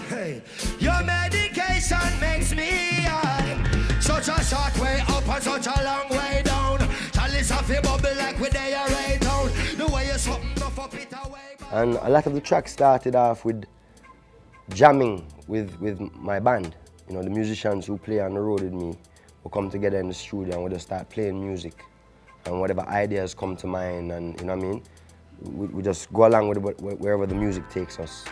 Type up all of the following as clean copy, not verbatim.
Hey, your medication makes me high. Such a short way up and such a long way down. Chalice off your bubble like with they are right down. The way you're something off up it away. And a lot of the tracks started off with jamming with my band. You know, the musicians who play on the road with me will come together in the studio and we'll just start playing music. And whatever ideas come to mind, and you know what I mean? We just go along with wherever the music takes us.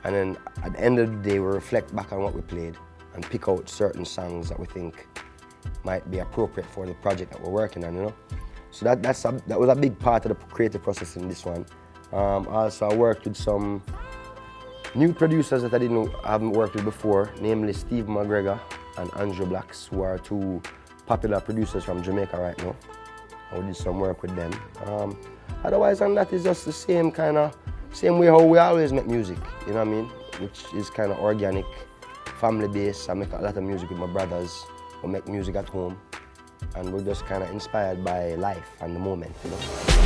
And then at the end of the day, we reflect back on what we played and pick out certain songs that we think might be appropriate for the project that we're working on, you know? So that was a big part of the creative process in this one. Also, I worked with some new producers that I haven't worked with before, namely Steve McGregor and Andrew Blacks, who are two popular producers from Jamaica right now. I did some work with them. Otherwise than that, it's just the same way how we always make music, you know what I mean? Which is kind of organic, family-based. I make a lot of music with my brothers. We make music at home. And we're just kind of inspired by life and the moment, you know?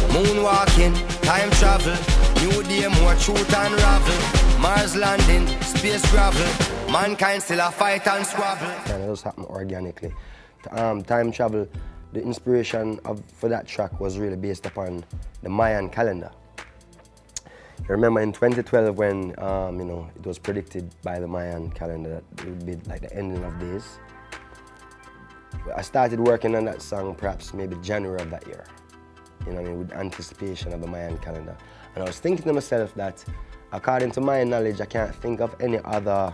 Moonwalking, time travel, new day, more truth unravel. Mars landing, space gravel, mankind still a fight and squabble. Kind of just happened organically. Time travel, the inspiration for that track was really based upon the Mayan calendar. I remember in 2012 when you know, it was predicted by the Mayan calendar that it would be like the ending of days. I started working on that song perhaps maybe January of that year, you know what I mean, with anticipation of the Mayan calendar. And I was thinking to myself that according to my knowledge, I can't think of any other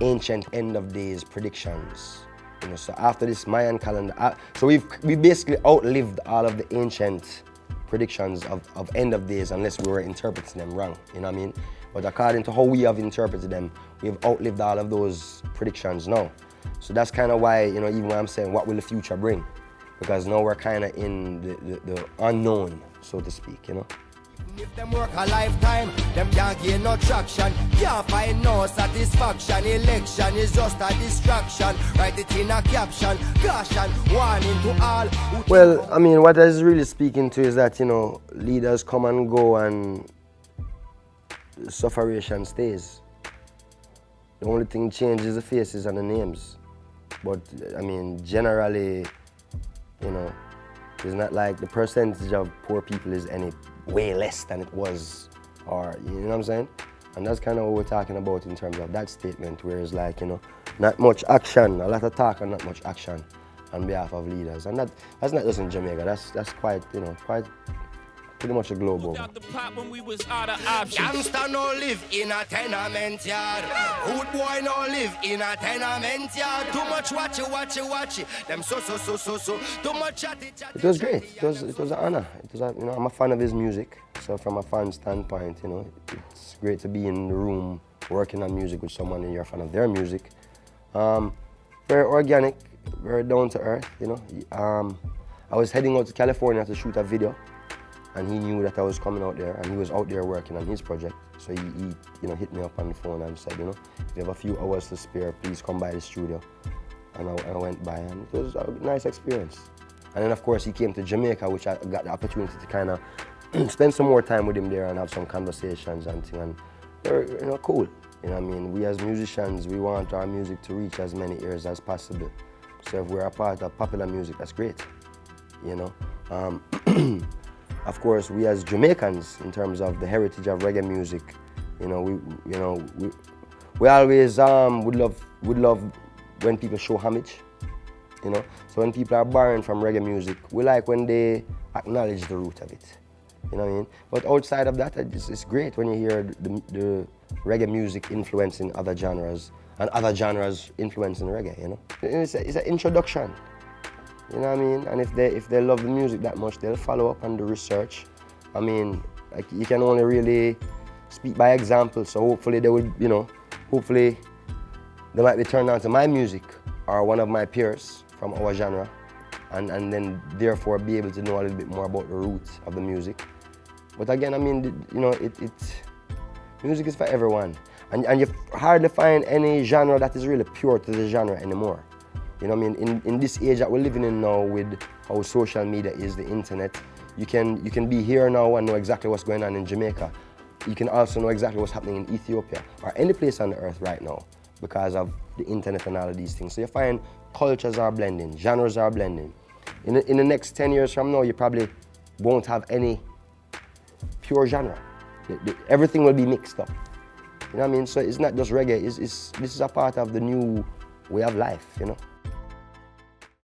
ancient end of days predictions. You know, so after this Mayan calendar, so we basically outlived all of the ancient predictions of end of days unless we were interpreting them wrong, you know what I mean? But according to how we have interpreted them, we've outlived all of those predictions now. So that's kind of why, you know, even when I'm saying what will the future bring? Because now we're kind of in the unknown, so to speak, you know? If them work a lifetime, them can't gain no traction. Can't find no satisfaction. Election is just a distraction. Write it in a caption. Caution, warning to all. Well, I mean, what I was really speaking to is that, you know, leaders come and go and sufferation stays. The only thing changes is the faces and the names. But, I mean, generally, you know, it's not like the percentage of poor people is any way less than it was, or, you know what I'm saying? And that's kind of what we're talking about in terms of that statement, where it's like, you know, not much action, a lot of talk and not much action on behalf of leaders. And that's not just in Jamaica, that's quite, you know, quite pretty much a global. Youngster no live in a tenement yard. Good boy no live in a tenement yard. Too much watch it. Them so. Too much chat. It was great. It was an honor. You know, I'm a fan of his music. So from a fan standpoint, you know, it's great to be in the room working on music with someone and you're a fan of their music. Very organic, very down to earth, you know. I was heading out to California to shoot a video. And he knew that I was coming out there, and he was out there working on his project. So he you know, hit me up on the phone and said, you know, if you have a few hours to spare, please come by the studio. And I went by, and it was a nice experience. And then, of course, he came to Jamaica, which I got the opportunity to kind of spend some more time with him there and have some conversations and things. And they're, you know, cool. You know what I mean? We as musicians, we want our music to reach as many ears as possible. So if we're a part of popular music, that's great, you know. Of course, we as Jamaicans, in terms of the heritage of reggae music, you know, we always would love when people show homage, you know. So when people are borrowing from reggae music, we like when they acknowledge the root of it, you know what I mean. But outside of that, it's great when you hear the reggae music influencing other genres and other genres influencing reggae, you know. It's an introduction. You know what I mean? And if they love the music that much, they'll follow up on the research. I mean, like, you can only really speak by example, so hopefully they would, you know, hopefully they might be turned on to my music or one of my peers from our genre, and then therefore be able to know a little bit more about the roots of the music. But again, I mean, you know, music is for everyone. And you hardly find any genre that is really pure to the genre anymore. You know what I mean? In this age that we're living in now, with how social media is, the internet, you can be here now and know exactly what's going on in Jamaica you can also know exactly what's happening in Ethiopia or any place on the earth right now because of the internet and all of these things. So you find cultures are blending, genres are blending. In the next 10 years from now, you probably won't have any pure genre. Everything will be mixed up. You know what I mean? So it's not just reggae, this is a part of the new way of life, you know?